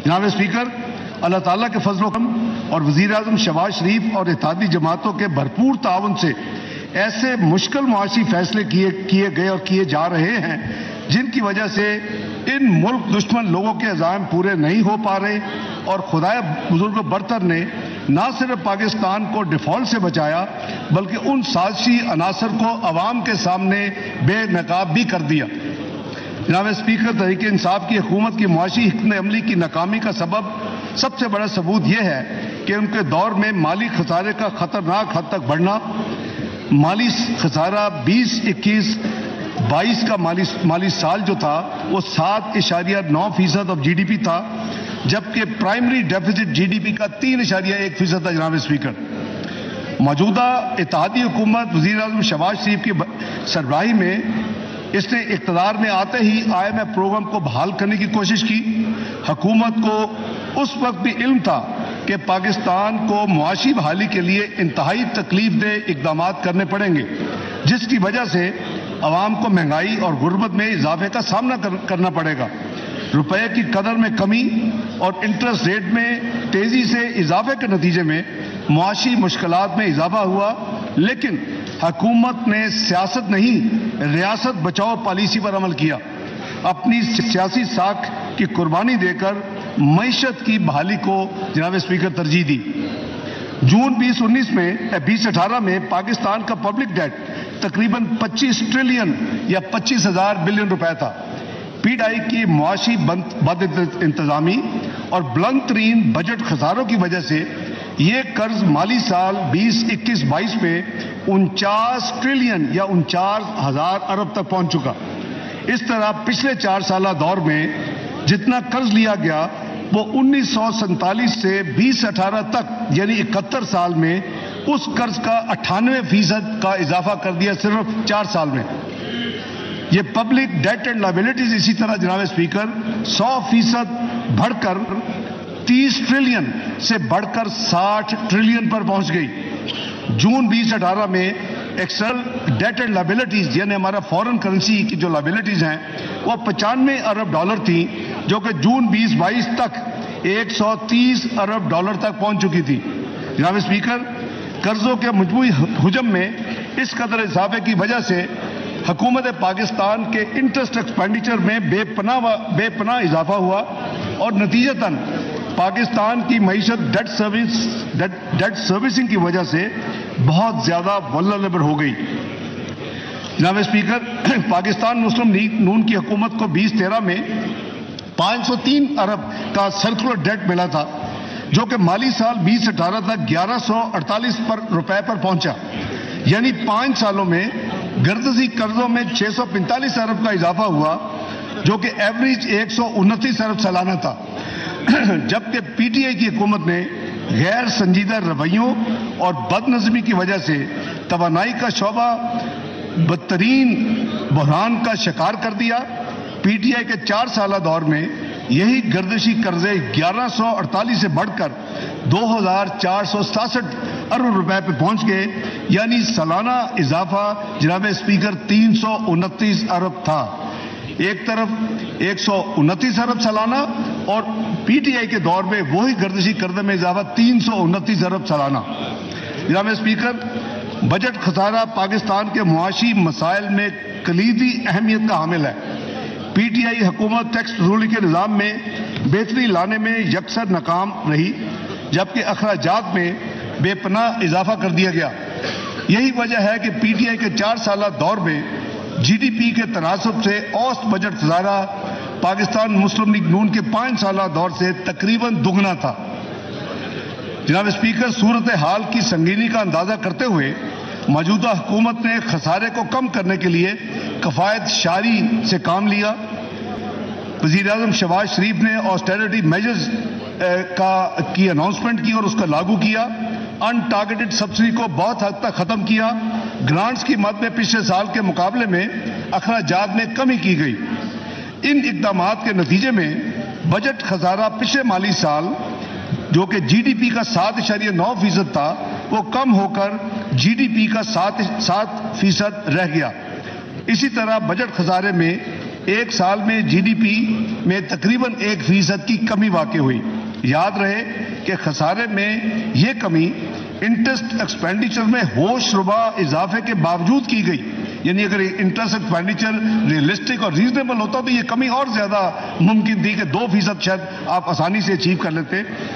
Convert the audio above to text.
جناب اسپیکر، اللہ تعالیٰ کے فضل و کرم اور وزیر اعظم شہباز شریف اور اتحادی جماعتوں کے بھرپور تعاون سے ایسے مشکل معاشی فیصلے کیے گئے اور کیے جا رہے ہیں جن کی وجہ سے ان ملک دشمن لوگوں کے عزائم پورے نہیں ہو پا رہے، اور خدائے بزرگ برتر نے نہ صرف پاکستان کو ڈیفالٹ سے بچایا بلکہ ان سازشی عناصر کو عوام کے سامنے بے نقاب بھی کر دیا۔ جناب اسپیکر، تحریک انصاف کی حکومت کی معاشی حکمت عملی کی ناکامی کا سب سے بڑا ثبوت یہ ہے کہ ان کے دور میں مالی خسارے کا خطرناک حد تک بڑھنا، مالی خسارہ 2021-22 کا مالی سال جو تھا وہ 7.9% آف جی ڈی پی تھا، جبکہ primary deficit G D P کا 3.1% تھا۔ جناب اسپیکر، موجودہ اتحادی حکومت وزیر اعظم شہباز شریف کی سربراہی میں اس نے اقتدار میں آتے ہی IMF پروگرام کو بحال کرنے کی کوشش کی۔ حکومت کو اس وقت بھی علم تھا کہ پاکستان کو معاشی بحالی کے لیے انتہائی تکلیف دہ اقدامات کرنے پڑیں گے، جس کی وجہ سے عوام کو مہنگائی اور غربت میں اضافے کا سامنا کرنا پڑے گا۔ روپے کی قدر میں کمی اور انٹرسٹ ریٹ میں تیزی سے اضافے کے نتیجے میں معاشی مشکلات میں اضافہ ہوا، لیکن حکومت نے سیاست نہیں ریاست بچاؤ پالیسی پر عمل کیا، اپنی سیاسی ساکھ کی قربانی دے کر معیشت کی بحالی کو جناب اسپیکر ترجیح دی۔ جون 2018 میں پاکستان کا پبلک ڈیٹ تقریباً 25 ٹریلین یا 25,000 بلین روپے تھا۔ پی ڈی آئی کی معاشی بد انتظامی اور بلند ترین بجٹ خساروں کی وجہ سے یہ قرض مالی سال 2021-22 میں 49 ٹریلین یا 49,000 ارب تک پہنچ چکا۔ اس طرح پچھلے 4 سالہ دور میں جتنا قرض لیا گیا وہ 1947 سے 2018 تک یعنی 71 سال میں اس قرض کا 98% کا اضافہ کر دیا صرف 4 سال میں۔ یہ پبلک ڈیٹ اینڈ لائبلٹیز اسی طرح جناب اسپیکر 100% بڑھ کر 30 ٹریلین سے بڑھ کر 60 ٹریلین پر پہنچ گئی۔ جون 2018 میں ایکسٹرنل ڈیٹ اینڈ لائبلٹیز یعنی ہمارا فورن کرنسی کی جو لائبلٹیز ہیں وہ 95 ارب ڈالر تھیں، جو کہ جون 2022 تک 130 ارب ڈالر تک پہنچ چکی تھی۔ جناب اسپیکر، قرضوں کے مجموعی حجم میں اس قدر اضافے کی وجہ سے حکومت پاکستان کے انٹرسٹ ایکسپینڈیچر میں بے پناہ اضافہ ہوا اور نتیجتاً پاکستان کی معیشت ڈیٹ سروسنگ کی وجہ سے بہت زیادہ ولنریبل ہو گئی۔ جناب اسپیکر، پاکستان مسلم لیگ نون کی حکومت کو 2013 میں 503 ارب کا سرکولر ڈیٹ ملا تھا، جو کہ مالی سال 2018 تک 1148 روپے پر پہنچا، یعنی 5 سالوں میں گردشی قرضوں میں 645 ارب کا اضافہ ہوا، جو کہ ایوریج 129 ارب سالانہ تھا۔ جبکہ پی ٹی آئی کی حکومت نے غیر سنجیدہ رویوں اور بد نظمی کی وجہ سے توانائی کا شعبہ بدترین بحران کا شکار کر دیا۔ پی ٹی آئی کے 4 سالہ دور میں یہی گردشی قرضے 1148 سے بڑھ کر 2,467 ارب روپے پہ پہنچ گئے، یعنی سالانہ اضافہ جناب اسپیکر 329 ارب تھا۔ ایک طرف 129 ارب سالانہ اور پی ٹی آئی کے دور میں وہی گردشی قرضے میں اضافہ 329 ارب سالانہ۔ جناب اسپیکر، بجٹ خسارہ پاکستان کے معاشی مسائل میں کلیدی اہمیت کا حامل ہے۔ پی ٹی آئی حکومت ٹیکس وصولی کے نظام میں بہتری لانے میں یکسر ناکام رہی، جبکہ اخراجات میں بے پناہ اضافہ کر دیا گیا۔ یہی وجہ ہے کہ پی ٹی آئی کے 4 سالہ دور میں جی ڈی پی کے تناسب سے اوسط بجٹ خسارہ پاکستان مسلم لیگ نون کے 5 سالہ دور سے تقریباً دگنا تھا۔ جناب اسپیکر، صورتحال کی سنگینی کا اندازہ کرتے ہوئے موجودہ حکومت نے خسارے کو کم کرنے کے لیے کفایت شاری سے کام لیا۔ وزیر اعظم شہباز شریف نے آسٹیرٹی میجرز کی اناؤنسمنٹ کی اور اس کا لاگو کیا۔ ان ٹارگیٹڈ سبسڈی کو بہت حد تک ختم کیا۔ گرانٹس کی مد میں پچھلے سال کے مقابلے میں اخراجات میں کمی کی گئی۔ ان اقدامات کے نتیجے میں بجٹ خسارہ پچھلے مالی سال جو کہ جی ڈی پی کا 7.9% تھا وہ کم ہو کر جی ڈی پی کا 7% رہ گیا۔ اسی طرح بجٹ خسارے میں ایک سال میں جی ڈی پی میں تقریباً 1% کی کمی واقع ہوئی. یاد رہے کہ خسارے میں یہ کمی انٹرسٹ ایکسپینڈیچر میں ہوش ربا اضافے کے باوجود کی گئی. یعنی اگر انٹرسٹ ایکسپینڈیچر ریئلسٹک اور ریزنیبل ہوتا تو یہ کمی اور زیادہ ممکن تھی کہ 2% شاید آپ آسانی سے اچیو کر لیتے.